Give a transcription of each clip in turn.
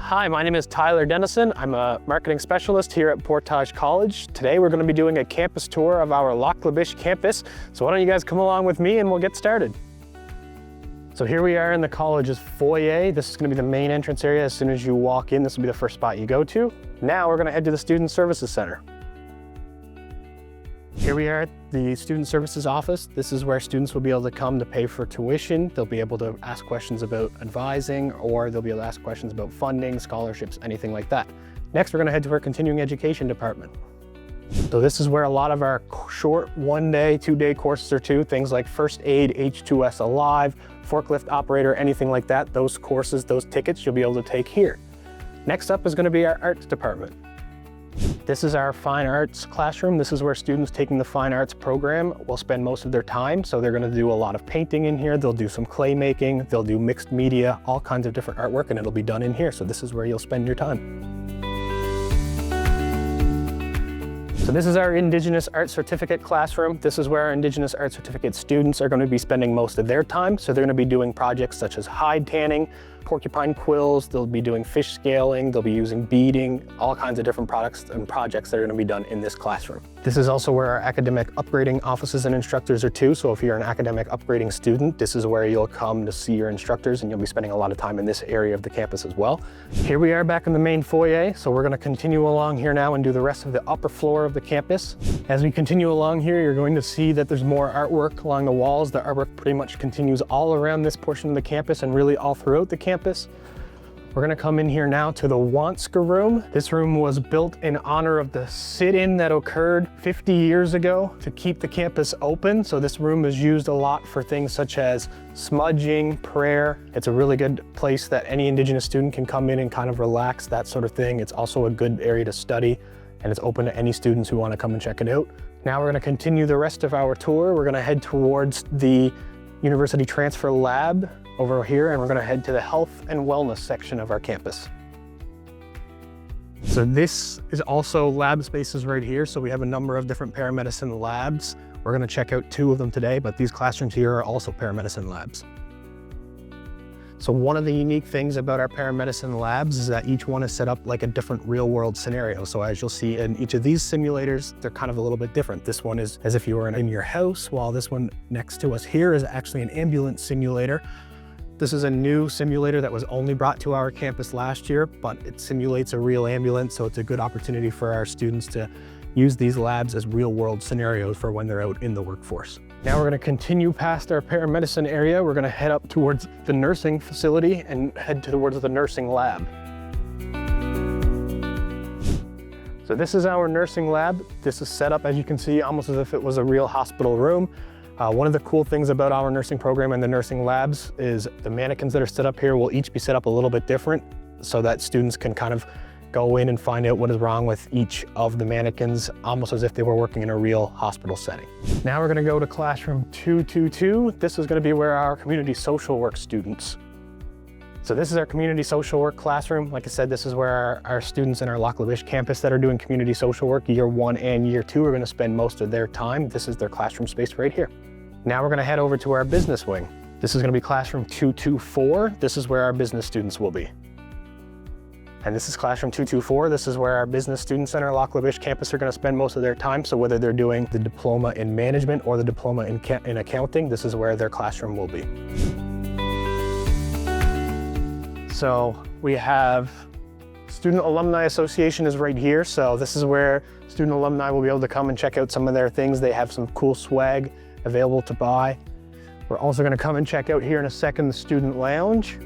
Hi, my name is Tyler Dennison. I'm a marketing specialist here at Portage College. Today we're going to be doing a campus tour of our Lac La Biche campus. So why don't you guys come along with me and we'll get started. So here we are in the college's foyer. This is going to be the main entrance area. As soon as you walk in, this will be the first spot you go to. Now we're going to head to the Student Services Center. Here we are at the Student Services office. This is where students will be able to come to pay for tuition. They'll be able to ask questions about advising, or they'll be able to ask questions about funding, scholarships, anything like that. Next, we're going to head to our continuing education department. So this is where a lot of our short 1-day, 2-day courses are to, things like first aid, H2S Alive, forklift operator, anything like that. Those courses, those tickets you'll be able to take here. Next up is going to be our arts department. This is our fine arts classroom. This is where students taking the fine arts program will spend most of their time. So they're going to do a lot of painting in here. They'll do some clay making, they'll do mixed media, all kinds of different artwork, and it'll be done in here. So this is where you'll spend your time. So this is our Indigenous Art Certificate classroom. This is where our Indigenous Art Certificate students are going to be spending most of their time. So they're going to be doing projects such as hide tanning, porcupine quills, they'll be doing fish scaling, they'll be using beading, all kinds of different products and projects that are going to be done in this classroom. This is also where our academic upgrading offices and instructors are too. So if you're an academic upgrading student, this is where you'll come to see your instructors, and you'll be spending a lot of time in this area of the campus as well. Here we are back in the main foyer. So we're going to continue along here now and do the rest of the upper floor of the campus. As we continue along here, you're going to see that there's more artwork along the walls. The artwork pretty much continues all around this portion of the campus and really all throughout the campus. We're going to come in here now to the Wanîskah Room. This room was built in honor of the sit-in that occurred 50 years ago to keep the campus open. So this room is used a lot for things such as smudging, prayer. It's a really good place that any Indigenous student can come in and kind of relax, that sort of thing. It's also a good area to study, and it's open to any students who want to come and check it out. Now we're going to continue the rest of our tour. We're going to head towards the University Transfer Lab over here, and we're going to head to the health and wellness section of our campus. So this is also lab spaces right here. So we have a number of different paramedicine labs. We're going to check out 2 of them today, but these classrooms here are also paramedicine labs. So one of the unique things about our paramedicine labs is that each one is set up like a different real world scenario. So as you'll see in each of these simulators, they're kind of a little bit different. This one is as if you were in your house, while this one next to us here is actually an ambulance simulator. This is a new simulator that was only brought to our campus last year, but it simulates a real ambulance. So it's a good opportunity for our students to use these labs as real world scenarios for when they're out in the workforce. Now we're going to continue past our paramedicine area. We're going to head up towards the nursing facility and head towards the nursing lab. So this is our nursing lab. This is set up, as you can see, almost as if it was a real hospital room. One of the cool things about our nursing program and the nursing labs is the mannequins that are set up here will each be set up a little bit different so that students can kind of go in and find out what is wrong with each of the mannequins, almost as if they were working in a real hospital setting. Now we're going to go to classroom 222. This is going to be where our community social work students. So this is our community social work classroom. Like I said, this is where our students in our Lac La Biche campus that are doing community social work year 1 and year 2 are going to spend most of their time. This is their classroom space right here. Now we're going to head over to our business wing. This is going to be classroom 224. This is where our business students will be. And this is classroom 224. This is where our business students in our Lac La Biche campus are going to spend most of their time. So whether they're doing the diploma in management or the diploma in accounting, this is where their classroom will be. So we have Student Alumni Association is right here. So this is where student alumni will be able to come and check out some of their things. They have some cool swag available to buy. We're also going to come and check out here in a second the student lounge.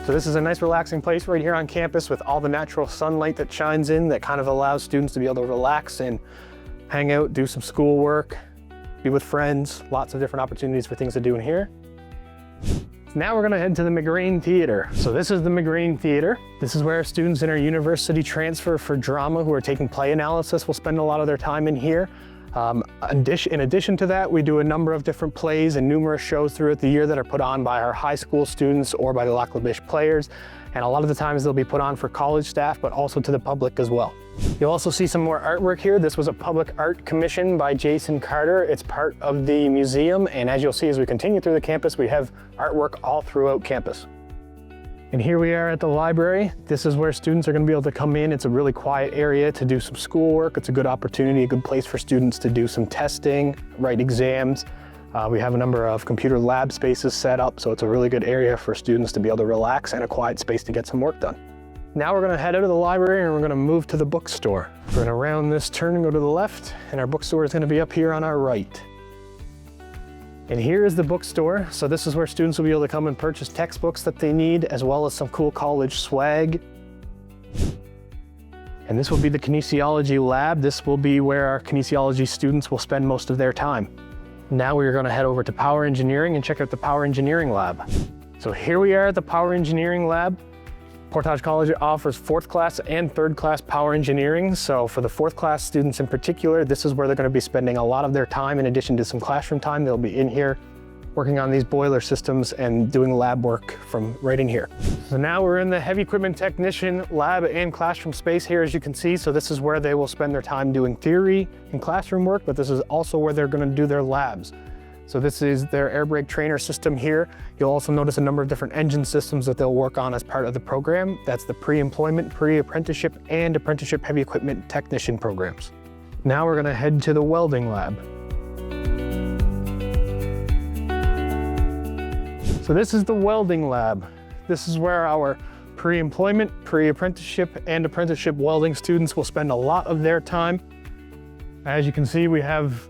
So this is a nice relaxing place right here on campus with all the natural sunlight that shines in that kind of allows students to be able to relax and hang out, do some schoolwork, be with friends, lots of different opportunities for things to do in here. Now we're going to head to the McGrane Theatre. So this is the McGrane Theatre. This is where students in our university transfer for drama who are taking play analysis will spend a lot of their time in here. In addition to that, we do a number of different plays and numerous shows throughout the year that are put on by our high school students or by the Lac La Biche players. And a lot of the times they'll be put on for college staff, but also to the public as well. You'll also see some more artwork here. This was a public art commission by Jason Carter. It's part of the museum. And as you'll see, as we continue through the campus, we have artwork all throughout campus. And here we are at the library. This is where students are going to be able to come in. It's a really quiet area to do some schoolwork. It's a good opportunity, a good place for students to do some testing, write exams. We have a number of computer lab spaces set up, so it's a really good area for students to be able to relax and a quiet space to get some work done. Now we're going to head out of the library and we're going to move to the bookstore. We're going to round this turn and go to the left, and our bookstore is going to be up here on our right. And here is the bookstore. So this is where students will be able to come and purchase textbooks that they need, as well as some cool college swag. And this will be the Kinesiology Lab. This will be where our kinesiology students will spend most of their time. Now we're going to head over to Power Engineering and check out the Power Engineering Lab. So here we are at the Power Engineering Lab. Portage College offers 4th class and 3rd class power engineering. So for the 4th class students in particular, this is where they're going to be spending a lot of their time. In addition to some classroom time, they'll be in here working on these boiler systems and doing lab work from right in here. So now we're in the heavy equipment technician lab and classroom space here, as you can see. So this is where they will spend their time doing theory and classroom work, but this is also where they're going to do their labs. So this is their air brake trainer system here. You'll also notice a number of different engine systems that they'll work on as part of the program. That's the pre-employment, pre-apprenticeship, and apprenticeship heavy equipment technician programs. Now we're gonna head to the Welding Lab. So this is the Welding Lab. This is where our pre-employment, pre-apprenticeship, and apprenticeship welding students will spend a lot of their time. As you can see, we have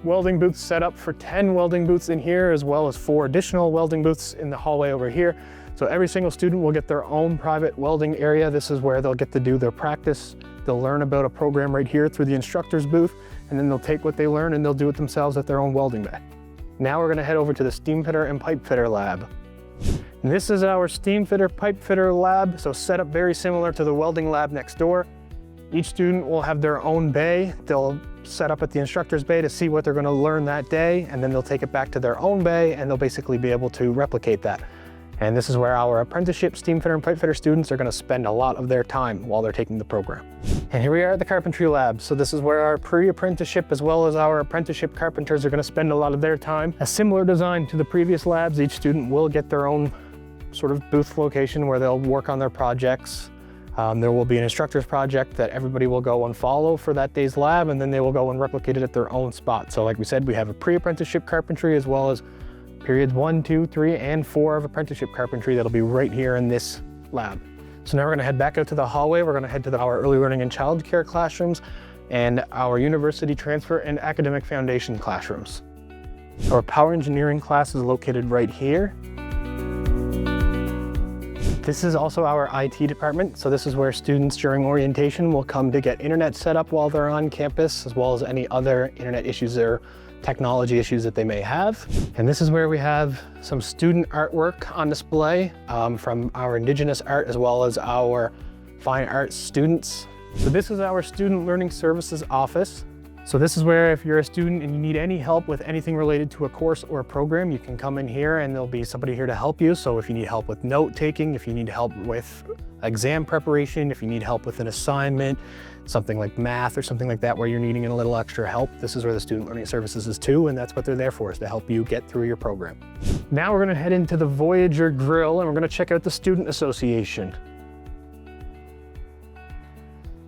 welding booths set up for 10 welding booths in here, as well as 4 additional welding booths in the hallway over here. So every single student will get their own private welding area. This is where they'll get to do their practice. They'll learn about a program right here through the instructor's booth, and then they'll take what they learn and they'll do it themselves at their own welding bay. Now we're gonna head over to the Steamfitter and Pipefitter Lab. And this is our Steamfitter Pipefitter Lab, so set up very similar to the welding lab next door. Each student will have their own bay. They'll set up at the instructor's bay to see what they're going to learn that day, and then they'll take it back to their own bay and they'll basically be able to replicate that. And this is where our apprenticeship Steamfitter and Pipefitter students are going to spend a lot of their time while they're taking the program. And here we are at the Carpentry Lab. So this is where our pre-apprenticeship as well as our apprenticeship carpenters are going to spend a lot of their time. A similar design to the previous labs. Each student will get their own sort of booth location where they'll work on their projects. There will be an instructor's project that everybody will go and follow for that day's lab, and then they will go and replicate it at their own spot. So like we said, we have a pre-apprenticeship carpentry as well as periods 1, 2, 3, and 4 of apprenticeship carpentry that'll be right here in this lab. So now we're gonna head back out to the hallway. We're gonna head to our early learning and childcare classrooms and our university transfer and academic foundation classrooms. Our power engineering class is located right here. This is also our IT department. So this is where students during orientation will come to get internet set up while they're on campus, as well as any other internet issues or technology issues that they may have. And this is where we have some student artwork on display from our Indigenous art as well as our fine arts students. So this is our Student Learning Services office. So this is where if you're a student and you need any help with anything related to a course or a program, you can come in here and there'll be somebody here to help you. So if you need help with note taking, if you need help with exam preparation, if you need help with an assignment, something like math or something like that where you're needing a little extra help, this is where the Student Learning Services is too, and that's what they're there for, is to help you get through your program. Now we're gonna head into the Voyageur Grill and we're gonna check out the Student Association.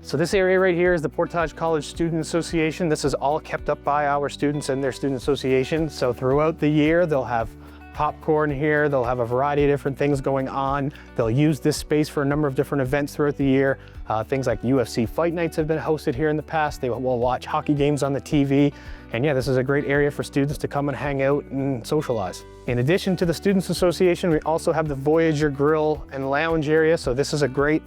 So this area right here is the Portage College Student Association. This is all kept up by our students and their student association. So throughout the year, they'll have popcorn here. They'll have a variety of different things going on. They'll use this space for a number of different events throughout the year. Things like UFC fight nights have been hosted here in the past. They will watch hockey games on the TV. And yeah, this is a great area for students to come and hang out and socialize. In addition to the Students Association, we also have the Voyageur Grill and Lounge area. So this is a great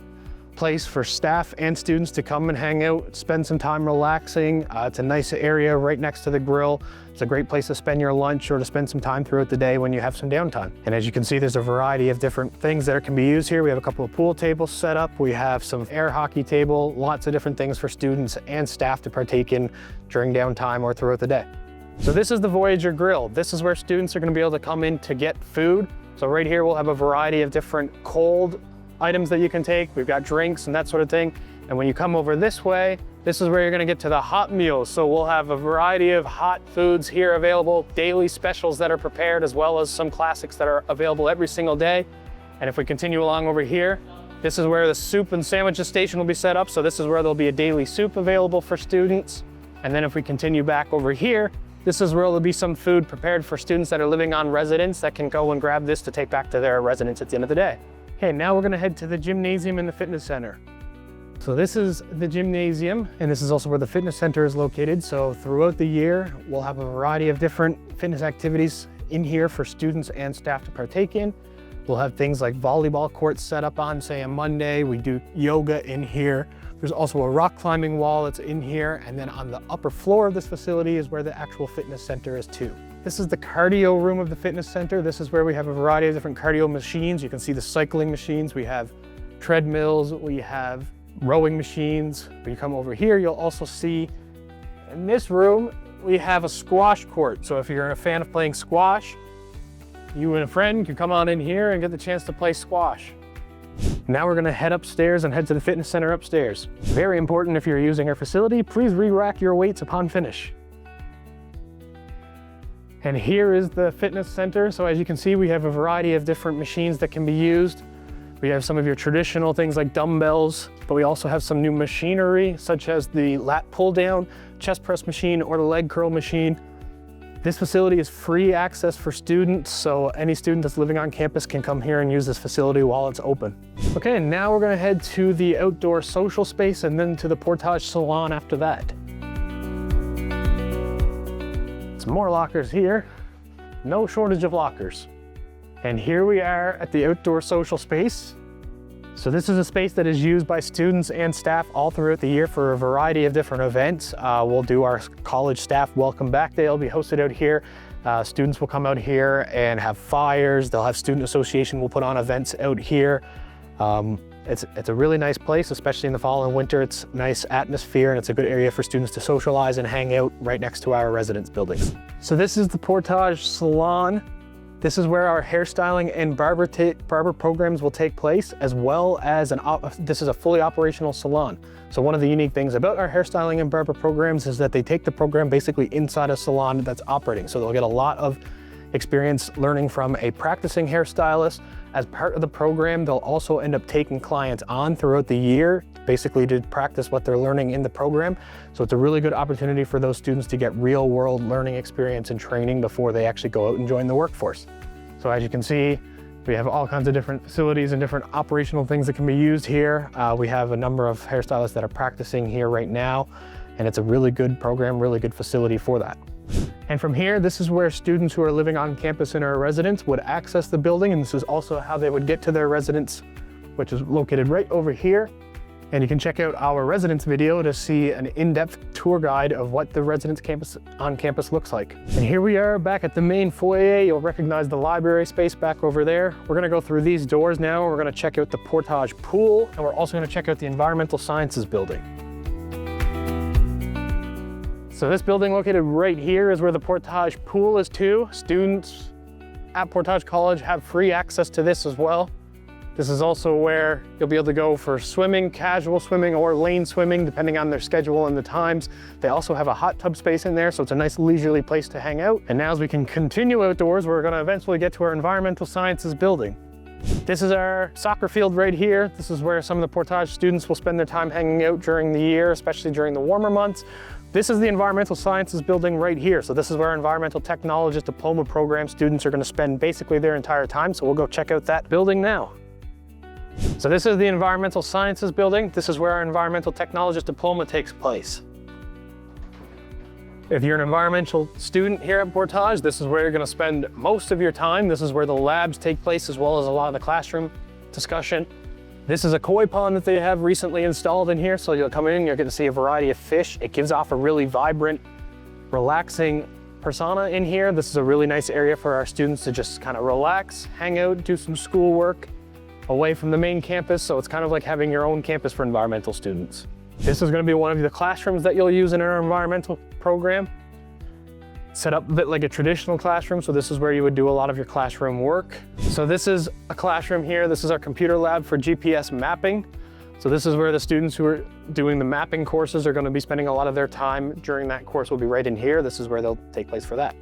place for staff and students to come and hang out, spend some time relaxing. It's a nice area right next to the grill. It's a great place to spend your lunch or to spend some time throughout the day when you have some downtime. And as you can see, there's a variety of different things that can be used here. We have a couple of pool tables set up. We have some air hockey table, lots of different things for students and staff to partake in during downtime or throughout the day. So this is the Voyageur Grill. This is where students are going to be able to come in to get food. So right here we'll have a variety of different cold items that you can take. We've got drinks and that sort of thing. And when you come over this way, this is where you're gonna get to the hot meals. So we'll have a variety of hot foods here available, daily specials that are prepared, as well as some classics that are available every single day. And if we continue along over here, this is where the soup and sandwiches station will be set up. So this is where there'll be a daily soup available for students. And then if we continue back over here, this is where there'll be some food prepared for students that are living on residence that can go and grab this to take back to their residence at the end of the day. Okay, now we're gonna head to the gymnasium and the fitness center. So this is the gymnasium, and this is also where the fitness center is located. So throughout the year, we'll have a variety of different fitness activities in here for students and staff to partake in. We'll have things like volleyball courts set up on, say, a Monday. We do yoga in here. There's also a rock climbing wall that's in here. And then on the upper floor of this facility is where the actual fitness center is too. This is the cardio room of the fitness center. This is where we have a variety of different cardio machines. You can see the cycling machines. We have treadmills. We have rowing machines. When you come over here, you'll also see in this room, we have a squash court. So if you're a fan of playing squash, you and a friend can come on in here and get the chance to play squash. Now we're gonna head upstairs and head to the fitness center upstairs. Very important if you're using our facility, please re-rack your weights upon finish. And here is the fitness center. So as you can see, we have a variety of different machines that can be used. We have some of your traditional things like dumbbells, but we also have some new machinery, such as the lat pull down, chest press machine, or the leg curl machine. This facility is free access for students, so any student that's living on campus can come here and use this facility while it's open. Okay, now we're gonna head to the outdoor social space and then to the Portage Salon after that. Some more lockers here. No shortage of lockers. And here we are at the outdoor social space. So this is a space that is used by students and staff all throughout the year for a variety of different events. We'll do our college staff welcome back day. It'll be hosted out here. Students will come out here and have fires. They'll have student association will put on events out here. It's a really nice place, especially in the fall and winter. It's a nice atmosphere and it's a good area for students to socialize and hang out right next to our residence buildings. So this is the Portage Salon. This is where our hairstyling and barber programs will take place, as well as this is a fully operational salon. So one of the unique things about our hairstyling and barber programs is that they take the program basically inside a salon that's operating. So they'll get a lot of experience learning from a practicing hairstylist. As part of the program, they'll also end up taking clients on throughout the year, basically to practice what they're learning in the program. So it's a really good opportunity for those students to get real world learning experience and training before they actually go out and join the workforce. So as you can see, we have all kinds of different facilities and different operational things that can be used here. We have a number of hairstylists that are practicing here right now, and it's a really good program, really good facility for that. And from here, this is where students who are living on campus in our residence would access the building, and this is also how they would get to their residence, which is located right over here. And you can check out our residence video to see an in-depth tour guide of what the residence on campus looks like. And here we are back at the main foyer. You'll recognize the library space back over there. We're gonna go through these doors now. We're gonna check out the Portage pool, and we're also gonna check out the environmental sciences building. So this building located right here is where the Portage pool is too. Students at Portage College have free access to this as well. This is also where you'll be able to go for swimming, casual swimming, or lane swimming, depending on their schedule and the times. They also have a hot tub space in there, so it's a nice leisurely place to hang out. And now as we can continue outdoors, we're gonna eventually get to our environmental sciences building. This is our soccer field right here. This is where some of the Portage students will spend their time hanging out during the year, especially during the warmer months. This is the environmental sciences building right here. So this is where environmental technologist diploma program students are gonna spend basically their entire time. So we'll go check out that building now. So this is the environmental sciences building. This is where our environmental technologist diploma takes place. If you're an environmental student here at Portage, this is where you're gonna spend most of your time. This is where the labs take place, as well as a lot of the classroom discussion. This is a koi pond that they have recently installed in here. So you'll come in, you're gonna see a variety of fish. It gives off a really vibrant, relaxing persona in here. This is a really nice area for our students to just kind of relax, hang out, do some schoolwork away from the main campus. So it's kind of like having your own campus for environmental students. This is gonna be one of the classrooms that you'll use in our environmental program. Set up a bit like a traditional classroom. So this is where you would do a lot of your classroom work. So this is a classroom here. This is our computer lab for GPS mapping. So this is where the students who are doing the mapping courses are gonna be spending a lot of their time during that course will be right in here. This is where they'll take place for that.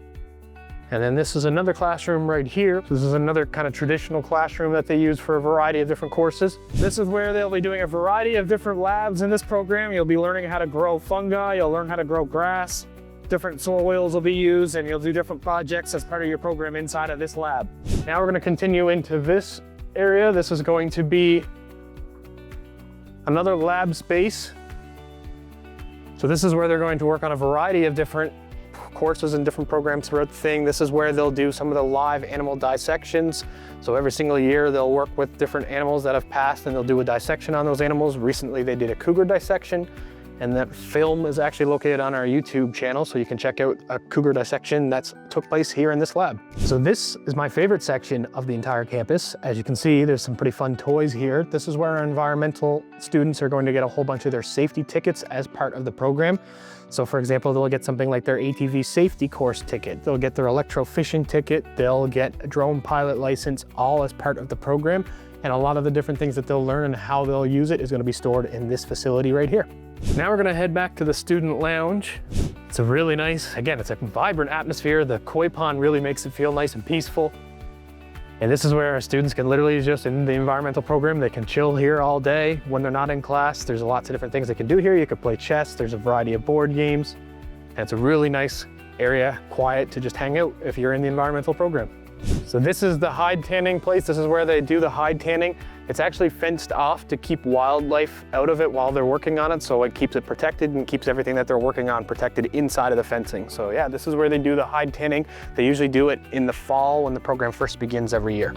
And then this is another classroom right here. This is another kind of traditional classroom that they use for a variety of different courses. This is where they'll be doing a variety of different labs in this program. You'll be learning how to grow fungi, you'll learn how to grow grass, different soils will be used, and you'll do different projects as part of your program inside of this lab. Now we're going to continue into this area. This is going to be another lab space. So this is where they're going to work on a variety of different courses and different programs throughout the thing. This is where they'll do some of the live animal dissections. So every single year they'll work with different animals that have passed and they'll do a dissection on those animals. Recently they did a cougar dissection, and that film is actually located on our YouTube channel, so you can check out a cougar dissection that took place here in this lab. So this is my favorite section of the entire campus. As you can see, there's some pretty fun toys here. This is where our environmental students are going to get a whole bunch of their safety tickets as part of the program. So for example, they'll get something like their ATV safety course ticket, they'll get their electrofishing ticket, they'll get a drone pilot license, all as part of the program. And a lot of the different things that they'll learn and how they'll use it is going to be stored in this facility right here. Now we're going to head back to the student lounge. It's a really nice, again, it's a vibrant atmosphere. The koi pond really makes it feel nice and peaceful. And this is where our students can literally just, in the environmental program, they can chill here all day when they're not in class. There's lots of different things they can do here. You could play chess, there's a variety of board games. And it's a really nice area, quiet to just hang out if you're in the environmental program. So this is the hide tanning place. This is where they do the hide tanning. It's actually fenced off to keep wildlife out of it while they're working on it, so it keeps it protected and keeps everything that they're working on protected inside of the fencing. So yeah, this is where they do the hide tanning. They usually do it in the fall when the program first begins every year.